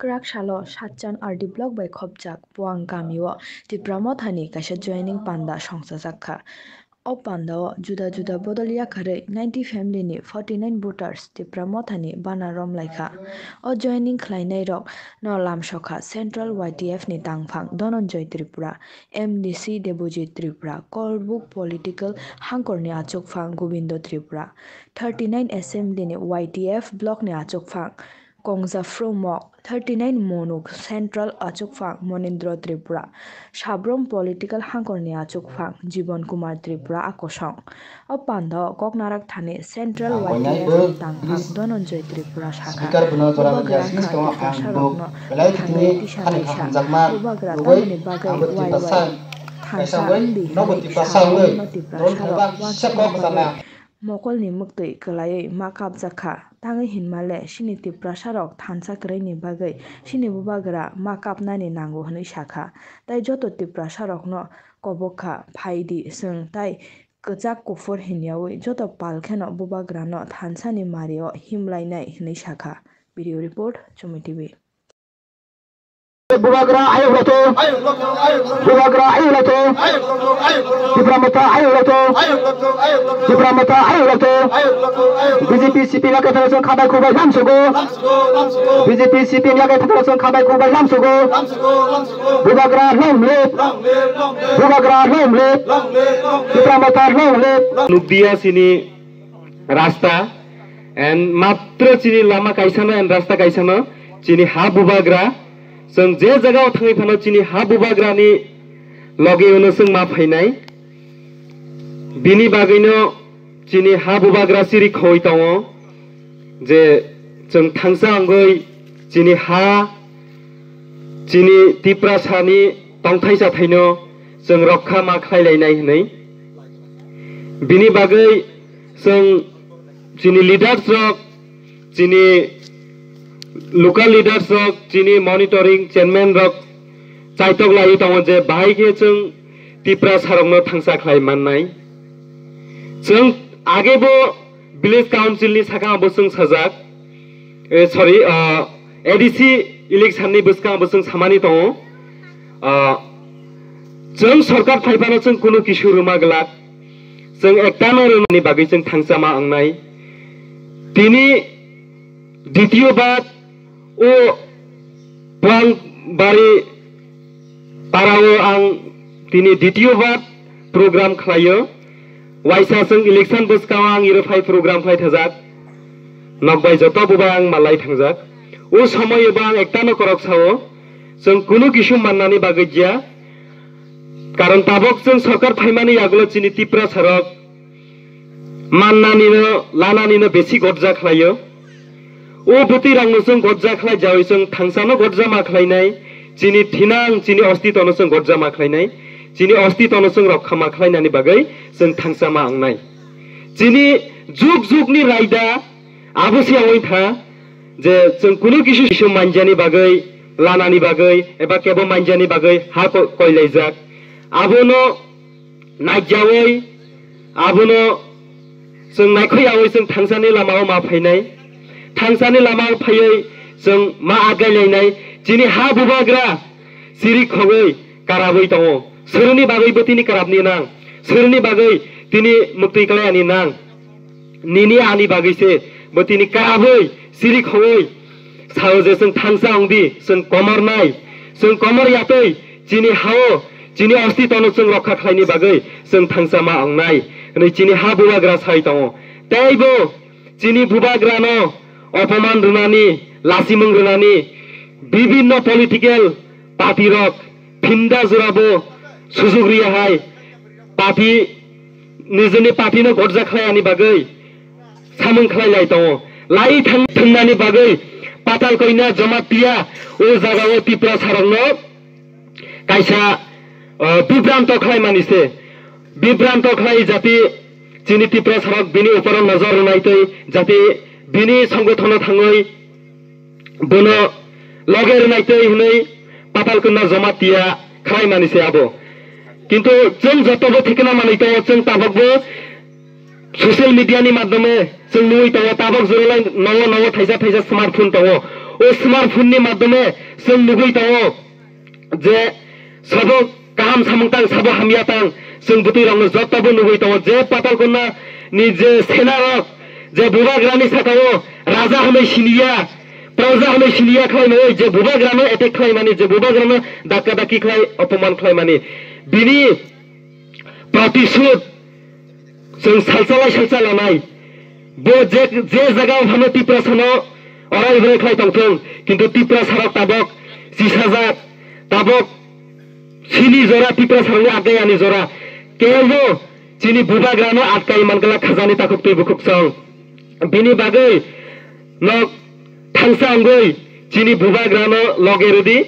Krak shalo satchan RD block by Khobjak Powang Kamio Tipra Mothani Kaisa joining Panda Khaijakha. O Panda juda juda bodolia khare 90 family ni 49 voters Tipra Mothani Bana Romlaikha. O joining khlainai rok no lam sokha Central YTF ni tangphang Dononjoy Tripura MDC Debojit Tripura Kolbuk Political Hangkor ni achokphang Gobindo Tripura 39 assembly ni YTF block ni achokphang Kongza Fromok 39 Monuk Central Achukphang Monindro Tripura Sabrom Political Hangkorni Achukphang Jibon Kumar Tripura Akosong O Panda Koknarak Thani Central YTF Tangphang Dononjoy Tripura Shakha Bubagra Sarokno Thangai Tisha Kaisa Bubagra Tamani Bagai Wai Thansa Undi Hani Tipra Sarok Mokol ni muktui kelai makap jakha tangai hinmale sini Tipra sarok thansa krai ni bagai sini bubagra makap nani nango hni shakha tai joto Tipra sarok no kobokha phaidi sung tai kajak kufur hinyawi joto palkheno bubagra no thansa ni mario himlainai hni shakha video report Chumi TV Bubagra ayo lato Bubagra ayo lato Tipra mata ayo lato Tipra mata ayo lato BJP CPM laga thalason khabai khubai lamsugo BJP CPM laga thalason khabai khubai lamsugo Bubagra lomle Bubagra lomle Tipra mata lomle Nukdia sini rasta and matra sini lama kaisama and rasta kaisama sini ha Bubagra Seng je jaga thangai phano chini ha bubagra ni loge uno seng ma phainai bini bagaino chini ha bubagra siri khoi tawo je jeng thangsa angoi chini ha chini Tipra sani tongthaisa thaino jeng rokha ma khlailai hnai bini bagai seng chini leaders rok chini local leaders rok chini monitoring chairman rok chaitok lai tong je bahai ke chung Tipra sarok no thangsa khlai mannai chung age bo village council ni saka bo chung sajak sorry ADC election ni buska bo chung samani tong chung sarkar phaipano chung kuno kishu ruma glak chung ektano ni bagai chung thangsa ma angnai tini দ্বিতীয় বাত ও Powang bari parao ang tini দ্বিতীয় Baat program khlayo waisa sung election buskaw ang irofai program khlai thajak nokbai joto buba ang malai thangjak o samoy bang ektano korok sao sung kuno kisu mannani bagajya karon tabok sung sarkar phaimani aglo chini Tipra sarok mannani no lanani no beshi gotja khlayo O buti rang nusung gotja khlai jawi sung thangsano gotja ma khlainai chini thinang chini osti tonusung gotja ma khlainai chini osti tonusung rokha ma khlainani bagai sung thangsa ma angnai chini juk juk ni raida abusi awai tha je sung kuno kisu kisu manjani bagai lanani bagai eba kebo manjani bagai ha koilaijak abono najawai abono sung naikhoi awai sung thangsani lamao ma phainai Thangsani lama phayai sung ma agailainai chini ha bubagra siri khogoi karabai tawo seruni bagai botini karabni nang seruni bagai tini mukti kalai ani nang nini ani bagai se botini karabai siri khogoi saoje sung thangsa ongdi sung komor nai sung komor yatoi chini hao chini osti tonu sung rokha khlaini bagai sung thangsa ma angnai nei chini ha bubagra sai tawo taibo chini bubagra no অপমান রুনানি লাসিমং রুনানি বিভিন্ন political party রক ফিন্দা জোরাবো সুযোগ রিয়া হাই পার্টি নিজনি পার্টি নো গরজা খাই আনি বাগৈ সামং খাই লাই দङ লাই থাंनानि বাগৈ পাতাল কইনা জমা পিয়া ও জাগাও Tipra sarokno কাইসা বিভ্রান্ত খাই মানিছে বিভ্রান্ত খাই জাতি চিনি Tipra sarok বিনি উপর নজর রুনাইতৈ জাতি bini সংগঠন থাঙ্গই bono loger naitei hnei patal kunna jamatia khai manise abo kintu jeng jotobo thikna manito jeng tabokbo social media ni madhyame jeng nui tawo tabok jorolai nawo nawo thaisa thaisa smartphone tawo स्मार्टफोननि माध्यमे जों नुबाय दङ जे साबो गाहाम सामंतां साबो हामियातां जों बुतुरावनो जत्ताबो नुबाय दङ जे पातालकना नि जे सेनारक जे बुबाग्रानि साखाव राजा हमै सिनिया प्रजा हमै सिनिया खालामनानै जे बुबाग्रानो एटेक खालामनानै जे बुबाग्रानो दाक्का दाक्कि खालाय अपमान खालामनानै बिनि प्रतिशोध जों सालसा लानाय बे जे जायगायाव थानो टिप्रा सानाव अरायबो खालाय थांथों किन्तु टिप्रा साराव ताबक 20,000 ताबक सिनि जरा टिप्रा सारनि आगायानि जरा केवल चिनि बुबाग्रानो आटकाय मानगला खाजानि ताकुक तै बुकुकसं बिनि बागै नक थांसा अंगै चिनि बुबाग्रानो लगेरदि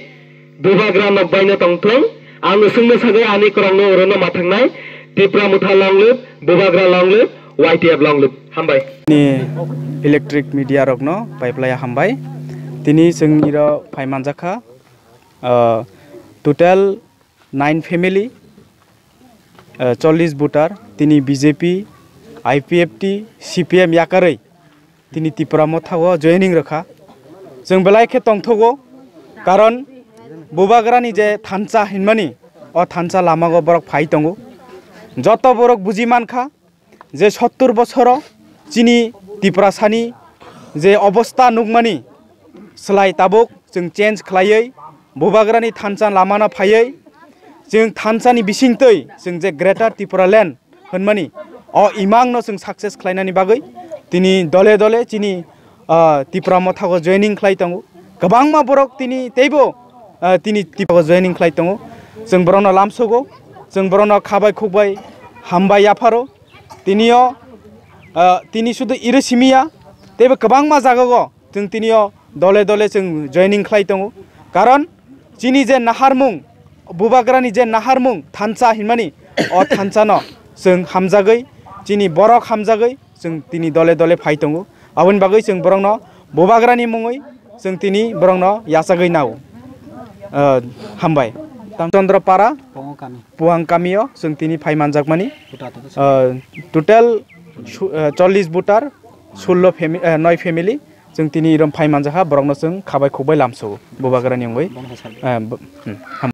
बुबाग्रा नक बायनो तंथों आं सोंनो सागे आनि करंनो ओरनो माथांनाय टिप्रा मुथा लंलुब बुबाग्रा लंलुब वाइटिएफ लंलुब हामबाय नि इलेक्ट्रिक मीडिया रकनो पाइपलाया हामबाय तिनी जोंनिरो फाइमानजाखा टोटल 9 फैमिली 40 भोटार तिनी बीजेपी आईपीएफटी सीपीएम याकारै तिनी टिप्रा मथाव जयनिं रखा जों बेलायखे तंथगो कारण बुबाग्रानि जे थानसा हिनमानि अ थानसा लामागो बरक फाइ तंगो जत बरक बुजिमानखा जे 70 बछर चिनी टिप्रा सानि जे अवस्था नुगमानि सलाय ताबुक जों चेन्ज खालायै बुबाग्रानि थानसा लामाना फायै जों थानसानि बिसिंतै जों जे ग्रेटार टिप्रा लैंड होनमानि अ इमांनो जों सक्सेस खालायनानि बागै तिनी दले दले चिनी टिप्रा मथागो जयनिं खालाय तंगो गोबां मा बरक तिनी तेबो तिनी टिप्रा जयनिं खालाय तंगो जों बरनो लामसोगो जों बरनो खाबाय खुबाय हामबाय याफारो तिनियो तिनी सुदु इरेसिमिया तेबो गोबां मा जागो जों तिनियो दले दले जों जयनिं खालाय तंगो कारण चिनी जे नाहारमुं बुबाग्रानि जे नाहारमुं थानसा हिनमानि अ थानसानो जों हामजागै चिनी बरक हामजागै जों तिनी दले दले फाइ तंगो आवन बागै जों बरंनो बुबाग्रानि मुङै जों तिनी बरंनो यासागै नाव हामबाय चंद्रपारा पुवां कामियो जों तिनी फाइमानजाक मानि टोटल 40 भोटार 9 फैमिली जों तिनी इरम फाइमानजाखा बरंनो जों खाबाय खुबाय लामसो बुबाग्रानि मुङै